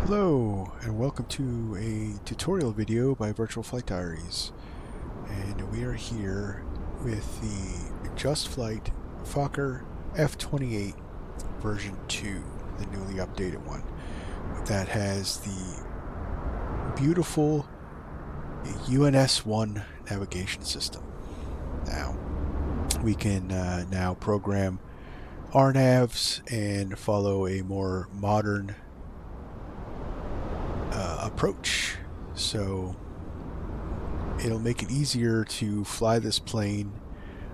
Hello and welcome to a tutorial video by Virtual Flight Diaries, and we are here with the Just Flight Fokker F28 version 2, the newly updated one that has the beautiful UNS-1 navigation system. Now we can now program RNAVs and follow a more modern approach, so it'll make it easier to fly this plane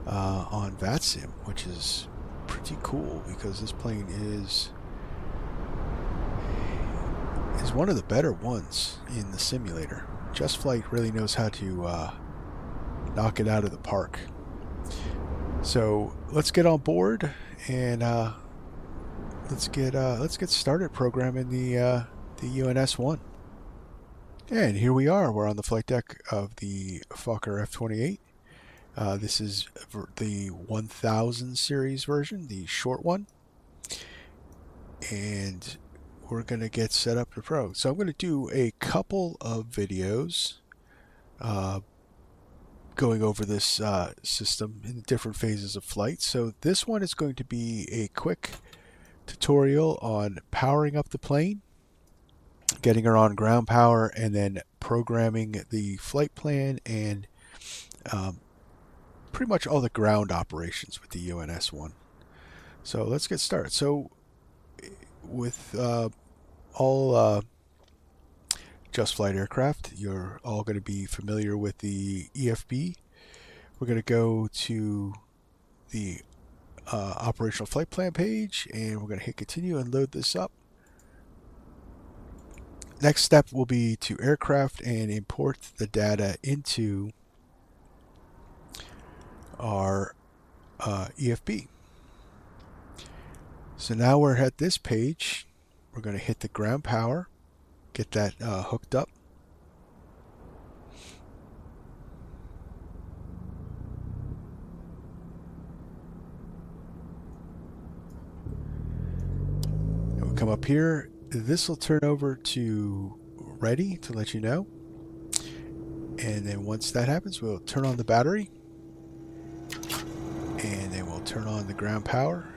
on VATSIM, which is pretty cool because this plane is one of the better ones in the simulator. Just Flight really knows how to knock it out of the park. So let's get on board and let's get started programming the UNS-1. And here we are. We're on the flight deck of the Fokker F28. This is the 1000 series version, the short one. And we're going to get set up to pro. So I'm going to do a couple of videos going over this system in different phases of flight. So this one is going to be a quick tutorial on powering up the plane, getting her on ground power, and then programming the flight plan and pretty much all the ground operations with the UNS-1. So let's get started. So with all Just Flight aircraft, you're all going to be familiar with the EFB. We're going to go to the operational flight plan page, and we're going to hit continue and load this up. Next step will be to aircraft and import the data into our EFB. So now we're at this page. We're going to hit the ground power, get that hooked up. And we'll come up here. This will turn over to ready to let you know, and then once that happens, we'll turn on the battery, and then we'll turn on the ground power,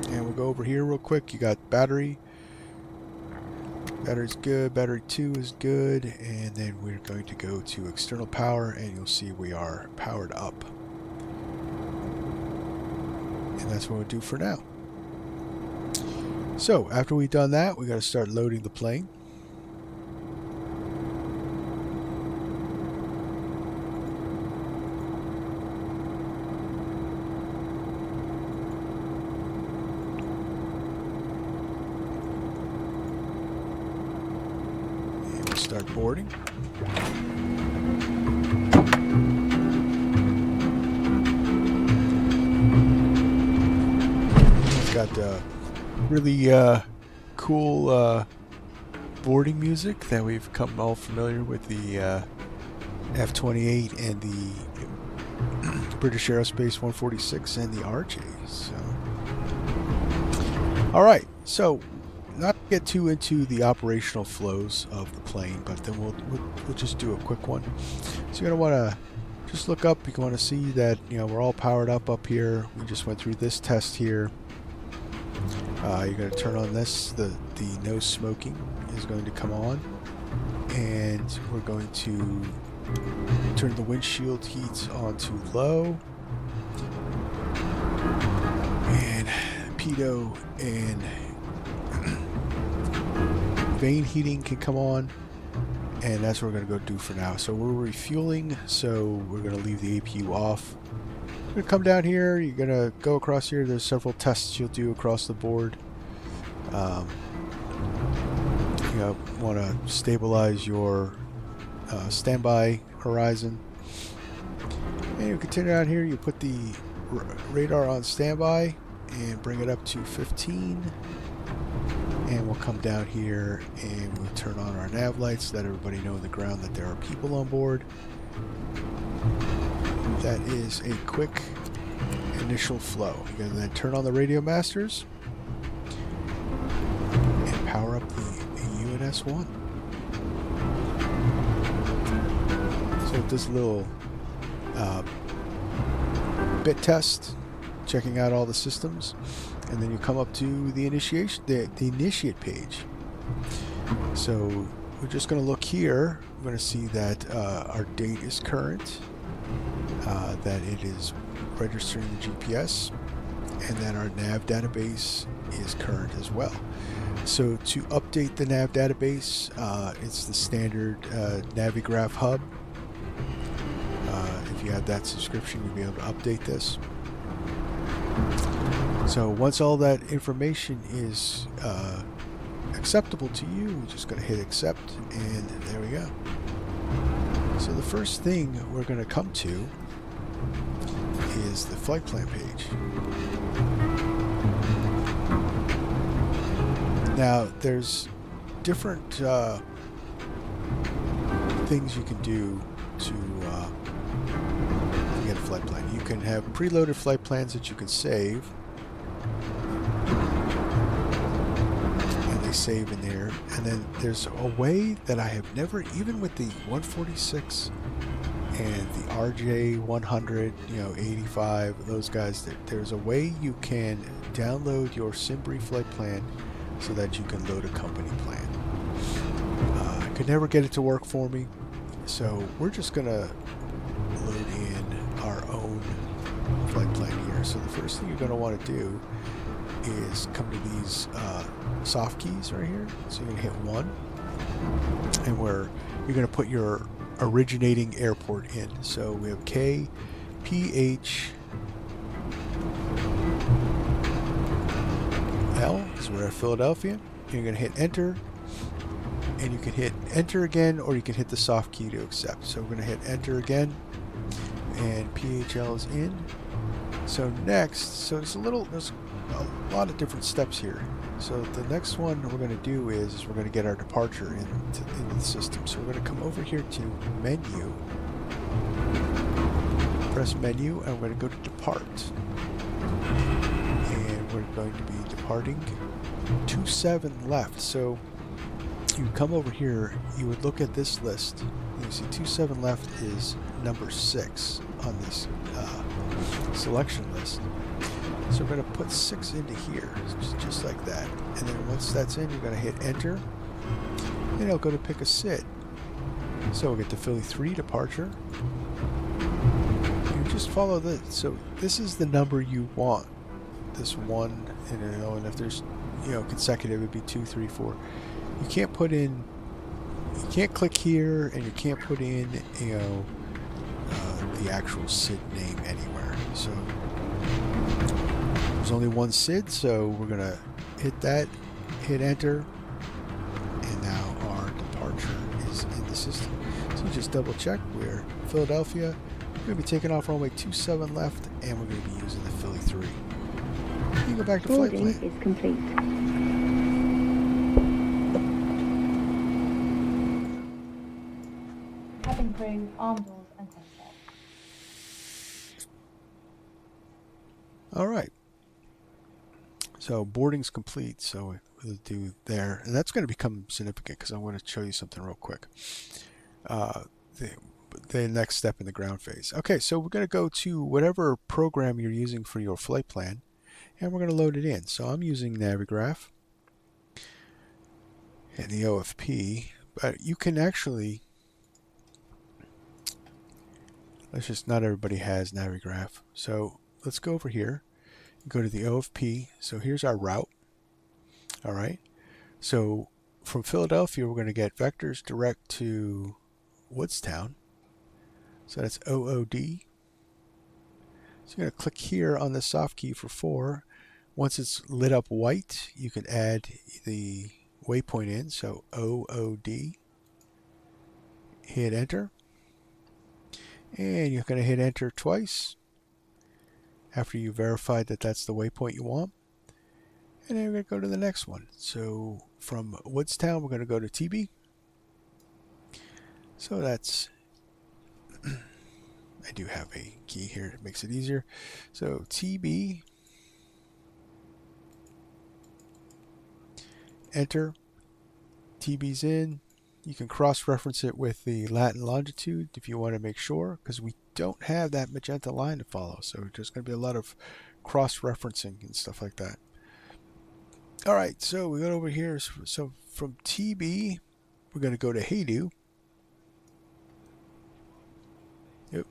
and we'll go over here real quick. You got battery's good, battery 2 is good, and then we're going to go to external power, and you'll see we are powered up. And that's what we'll do for now. So after we've done that, we got to start loading the plane. And we'll start boarding. Got really cool boarding music that we've come all familiar with the F28 and the British Aerospace 146 and the RJ. So, all right. So, not to get too into the operational flows of the plane, but then we'll just do a quick one. So you're gonna want to just look up. You want to see that we're all powered up here. We just went through this test here. You're going to turn on this, the no smoking is going to come on, and we're going to turn the windshield heat on to low, and pitot and vane heating can come on, and that's what we're going to go do for now. So we're refueling, so we're going to leave the APU off. You're going to come down here, you're going to go across here. There's several tests you'll do across the board. You want to stabilize your standby horizon. And you continue down here, you put the radar on standby and bring it up to 15. And we'll come down here and we'll turn on our nav lights so that everybody know on the ground that there are people on board. That is a quick initial flow. You're going to then turn on the radio masters, UNS-1. So it does a little bit test, checking out all the systems, and then you come up to the initiate page. So we're just going to look here. We're going to see that our date is current, that it is registering the GPS, and that our nav database is current as well. So to update the nav database, it's the standard Navigraph hub. If you have that subscription, you'll be able to update this. So once all that information is acceptable to you, we're just going to hit accept, and there we go. So the first thing we're going to come to is the flight plan page. Now there's different things you can do to get a flight plan. You can have preloaded flight plans that you can save, and they save in there. And then there's a way that I have never, even with the 146 and the RJ100, 85, those guys, there's a way you can download your Simbri flight plan so that you can load a company plan. I could never get it to work for me, so we're just gonna load in our own flight plan here. So the first thing you're going to want to do is come to these soft keys right here. So you're going to hit 1, and where you're going to put your originating airport in. So we have KPHL is we're at Philadelphia. You're going to hit enter, and you can hit enter again, or you can hit the soft key to accept. So we're going to hit enter again, and PHL is in. So next, there's a lot of different steps here. So the next one we're going to do is we're going to get our departure into the system. So we're going to come over here to menu, press menu, and we're going to go to depart. And we're going to be departing 27 left. So you come over here, you would look at this list, and you see 27 left is number 6 on this selection list. So we're going to put 6 into here, just like that. And then once that's in, you're going to hit enter, and it'll go to pick a SID. So we'll get the Philly 3 departure. You just follow this. So this is the number you want. This one, and if there's consecutive, it'd be 2, 3, 4. You can't put in. You can't click here, and you can't put in the actual SID name anywhere. So there's only one SID, so we're gonna hit that, hit enter, and now our departure is in the system. So just double check. We're Philadelphia. We're gonna be taking off runway 27 left, and we're gonna be using the Philly 3. You can go back to flight plan. Boarding is complete. Cabin crew, arm doors and takeoff. All right. So boarding's complete. So we'll do there, and that's going to become significant because I want to show you something real quick. The next step in the ground phase. Okay, so we're going to go to whatever program you're using for your flight plan, and we're going to load it in. So I'm using Navigraph and the OFP, but you can actually. Not everybody has Navigraph. So let's go over here, go to the OFP. So here's our route. All right. So from Philadelphia, we're going to get vectors direct to Woodstown. So that's OOD. So you're going to click here on the soft key for 4. Once it's lit up white, you can add the waypoint in. So OOD. Hit enter. And you're going to hit enter twice after you verified that that's the waypoint you want. And then we're going to go to the next one. So from Woodstown, we're going to go to TB. So that's, I do have a key here that makes it easier. So TB, enter, TB's in. You can cross-reference it with the lat and longitude if you want to make sure, because we don't have that magenta line to follow. So there's going to be a lot of cross-referencing and stuff like that. All right, so we got over here. So from TB, we're going to go to Haydo. Yep.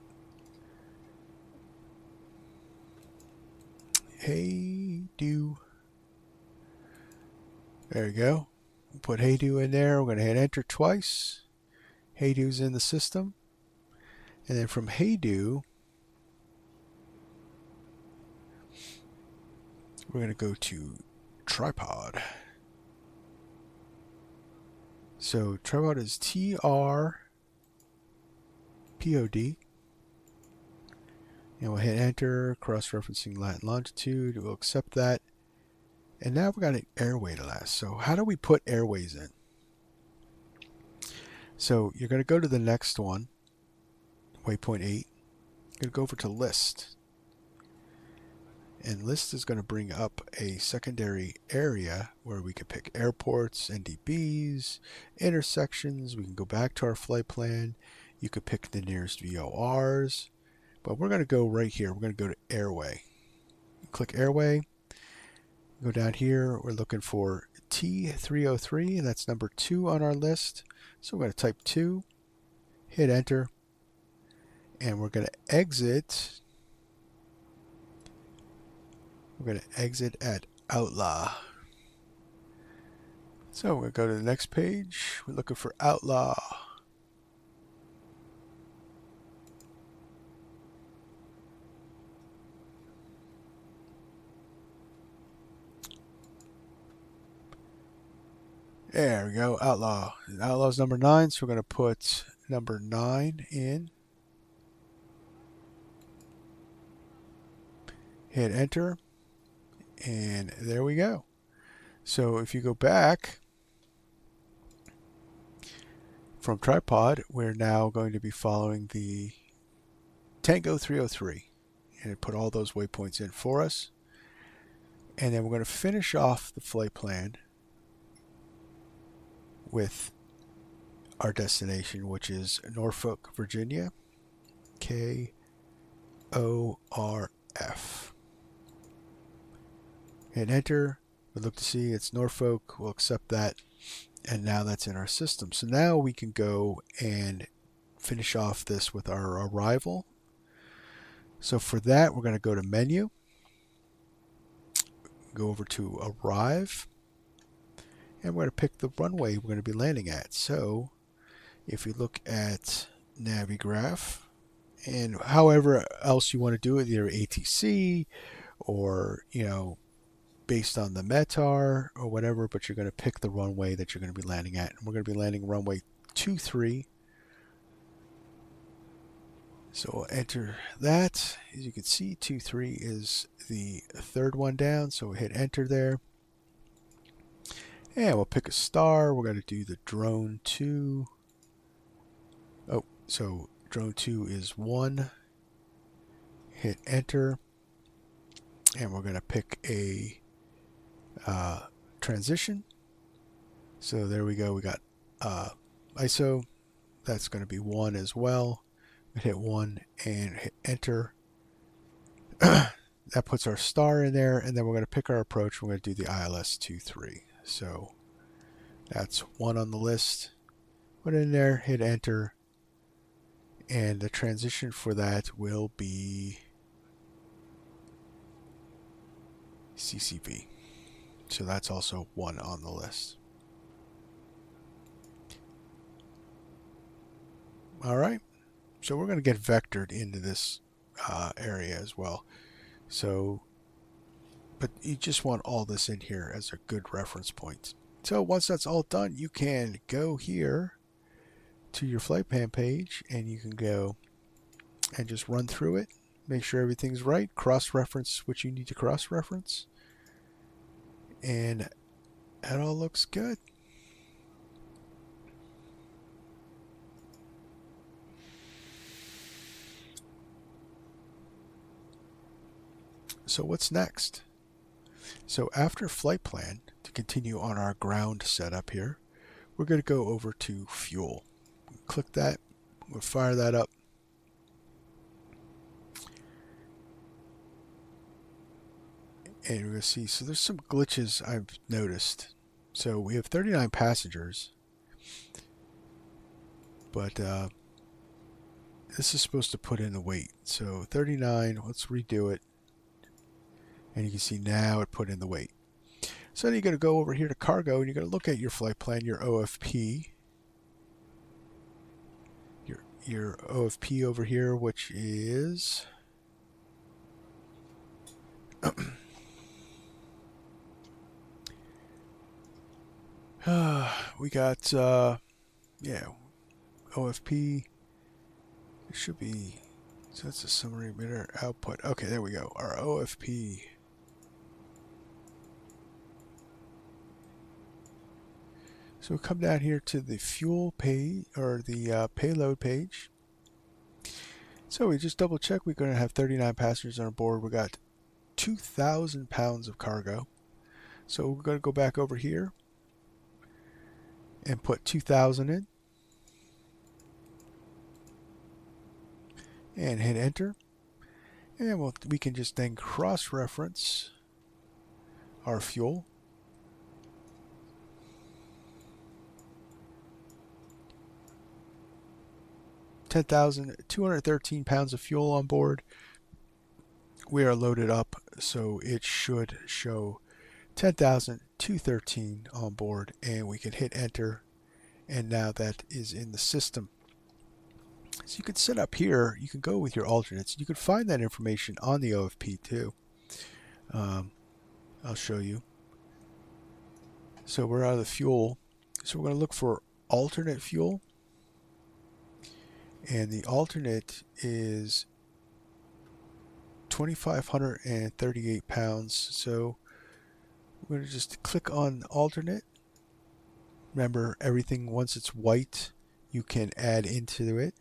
Haydo. There we go. We'll put Haydo in there. We're going to hit enter twice. Haydo's in the system. And then from Haydo, we're going to go to tripod. So tripod is TRPOD. And we'll hit enter, cross-referencing lat and longitude. We'll accept that. And now we've got an airway to last. So how do we put airways in? So you're going to go to the next one, waypoint 8. You're going to go over to list. And list is going to bring up a secondary area where we can pick airports, NDBs, intersections. We can go back to our flight plan. You could pick the nearest VORs. But we're going to go right here. We're going to go to airway. Click airway. Go down here, we're looking for T303, and that's number 2 on our list. So we're going to type 2, hit enter, and we're going to exit. We're going to exit at Outlaw. So we're going to go to the next page. We're looking for Outlaw. There we go, Outlaw. Outlaw's number 9, so we're going to put number 9 in. Hit enter, and there we go. So if you go back from tripod, we're now going to be following the Tango 303, and it put all those waypoints in for us. And then we're going to finish off the flight plan with our destination, which is Norfolk, Virginia, KORF. Hit enter. We look to see it's Norfolk. We'll accept that, and now that's in our system. So now we can go and finish off this with our arrival. So for that, we're going to go to menu, go over to arrive, and we're going to pick the runway we're going to be landing at. So if you look at Navigraph, and however else you want to do it, either ATC or, you know, based on the METAR or whatever, but you're going to pick the runway that you're going to be landing at. And we're going to be landing runway 23. So we'll enter that. As you can see, 23 is the third one down, so we'll hit enter there. And we'll pick a star. We're going to do the drone 2. Oh, so drone 2 is 1. Hit enter. And we're going to pick a transition. So there we go. We got ISO. That's going to be 1 as well. We hit 1 and hit enter. That puts our star in there. And then we're going to pick our approach. We're going to do the ILS 23. So that's 1 on the list. Put it in there, hit enter, and the transition for that will be CCV. So that's also 1 on the list. All right. So we're going to get vectored into this area as well. So, but you just want all this in here as a good reference point. So once that's all done, you can go here to your flight plan page and you can go and just run through it, make sure everything's right, cross-reference what you need to cross-reference, and that all looks good. So what's next? So after flight plan, to continue on our ground setup here, we're going to go over to fuel. Click that. We'll fire that up. And we're going to see, so there's some glitches I've noticed. So we have 39 passengers, but this is supposed to put in the weight. So 39, let's redo it. And you can see now it put in the weight. So then you're going to go over here to cargo and you're going to look at your flight plan, your OFP. Your OFP over here, which is we got yeah, OFP. It should be, so that's a summary emitter output. Okay, there we go. Our OFP. So we come down here to the fuel page, or the payload page. So we just double check. We're going to have 39 passengers on board. We got 2,000 pounds of cargo. So we're going to go back over here and put 2,000 in. And hit enter. And we can just then cross-reference our fuel. $10,213 pounds of fuel on board. We are loaded up, so it should show 10,213 on board, and we can hit enter, and now that is in the system. So you can set up here, you can go with your alternates. You can find that information on the OFP too. I'll show you. So we're out of the fuel. So we're going to look for alternate fuel. And the alternate is 2,538 pounds. So we're going to just click on alternate. Remember, everything, once it's white, you can add into it.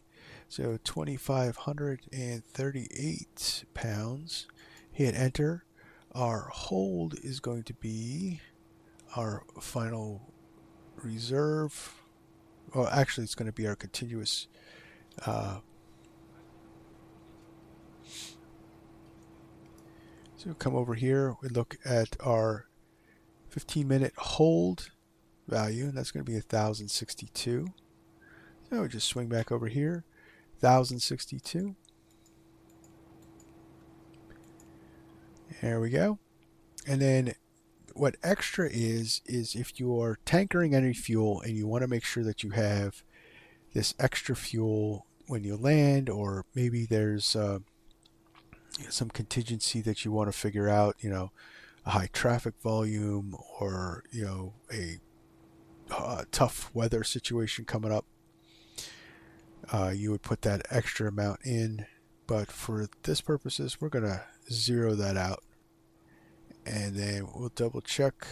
So 2,538 pounds. Hit enter. Our hold is going to be our final reserve. Well, actually, it's going to be our continuous. So come over here. We look at our 15-minute hold value, and that's going to be 1,062. So we just swing back over here. 1,062. There we go. And then what extra is if you are tankering any fuel and you want to make sure that you have this extra fuel when you land, or maybe there's some contingency that you want to figure out, a high traffic volume, or a tough weather situation coming up, you would put that extra amount in. But for this purposes, we're going to zero that out, and then we'll double check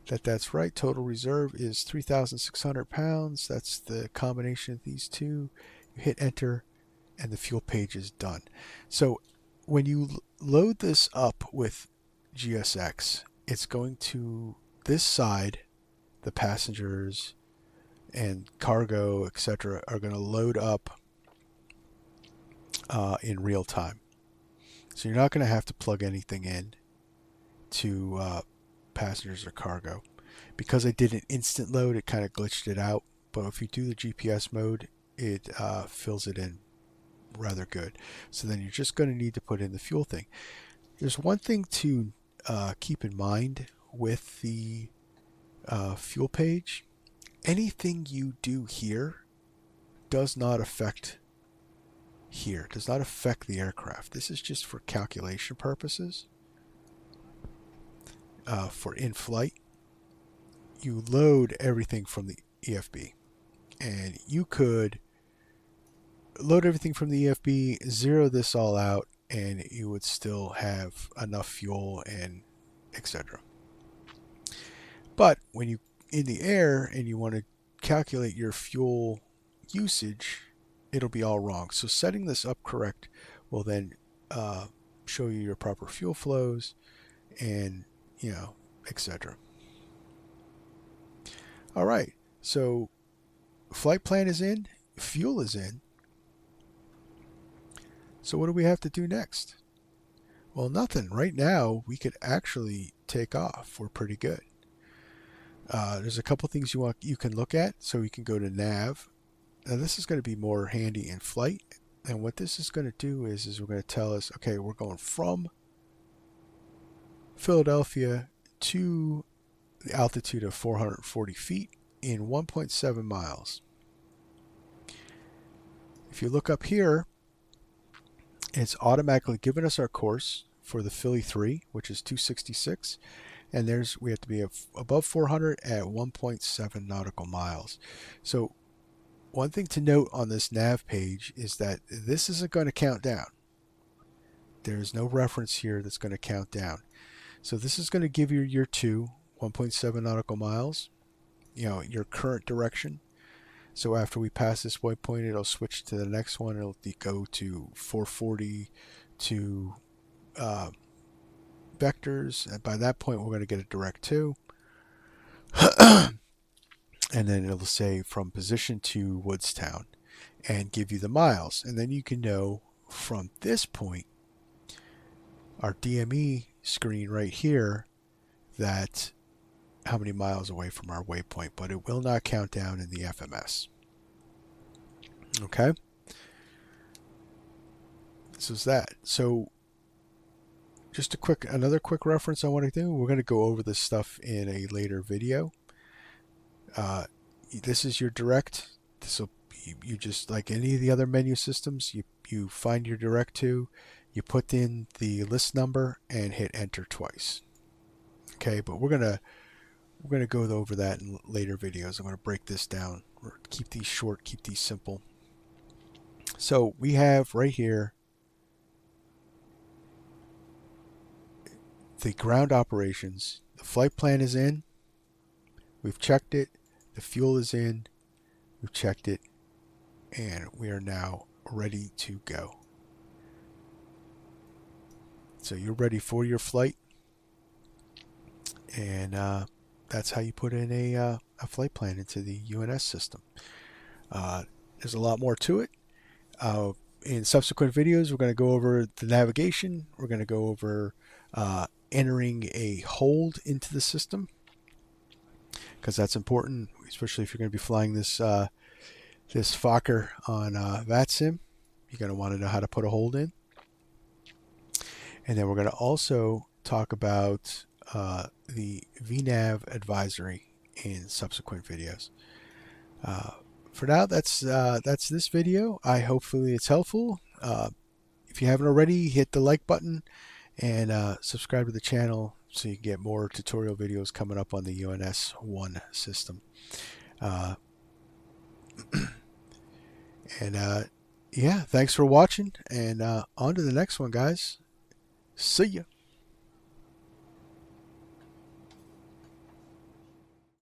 that that's right. Total reserve is 3,600 pounds. That's the combination of these two. You hit enter and the fuel page is done. So when you load this up with GSX, it's going to, this side, the passengers and cargo, etc., are going to load up in real time. So you're not going to have to plug anything in to passengers or cargo. Because I did an instant load, it kind of glitched it out. But if you do the GPS mode, it fills it in rather good. So then you're just going to need to put in the fuel thing. There's one thing to keep in mind with the fuel page. Anything you do here does not affect here, does not affect the aircraft. This is just for calculation purposes. For in-flight, you load everything from the EFB, and you could load everything from the EFB, zero this all out, and you would still have enough fuel and etc. But when you in the air and you want to calculate your fuel usage, it'll be all wrong. So setting this up correct will then show you your proper fuel flows and etc. All right. So flight plan is in, fuel is in. So what do we have to do next? Well, nothing. Right now, we could actually take off. We're pretty good. There's a couple things you can look at. So you can go to nav. Now this is going to be more handy in flight. And what this is going to do is we're going to tell us, okay, we're going from Philadelphia to the altitude of 440 feet in 1.7 miles. If you look up here, it's automatically given us our course for the Philly 3, which is 266. And we have to be above 400 at 1.7 nautical miles. So one thing to note on this nav page is that this isn't going to count down. There's no reference here that's going to count down. So this is going to give you your 1.7 nautical miles, your current direction. So after we pass this waypoint, it'll switch to the next one. It'll go to 440 to vectors. And by that point, we're going to get a direct 2. And then it'll say from position to Woodstown and give you the miles. And then you can know from this point, our DME screen right here, that how many miles away from our waypoint, but it will not count down in the FMS. Okay. This is that. So just another quick reference I want to do. We're going to go over this stuff in a later video. This is your direct. This will you just like any of the other menu systems. You find your direct to, you put in the list number and hit enter twice. Okay, but we're gonna go over that in later videos. I'm gonna break this down. Keep these short. Keep these simple. So we have right here the ground operations. The flight plan is in. We've checked it. The fuel is in. We've checked it. And we are now ready to go. So you're ready for your flight. And that's how you put in a flight plan into the UNS system. There's a lot more to it. In subsequent videos, we're going to go over the navigation. We're going to go over entering a hold into the system, because that's important, especially if you're going to be flying this this Fokker on VATSIM. You're going to want to know how to put a hold in. And then we're going to also talk about the VNAV advisory in subsequent videos. For now, that's this video. Hopefully it's helpful. If you haven't already, hit the like button and subscribe to the channel so you can get more tutorial videos coming up on the UNS-1 system. Yeah, thanks for watching, and on to the next one, guys. See ya.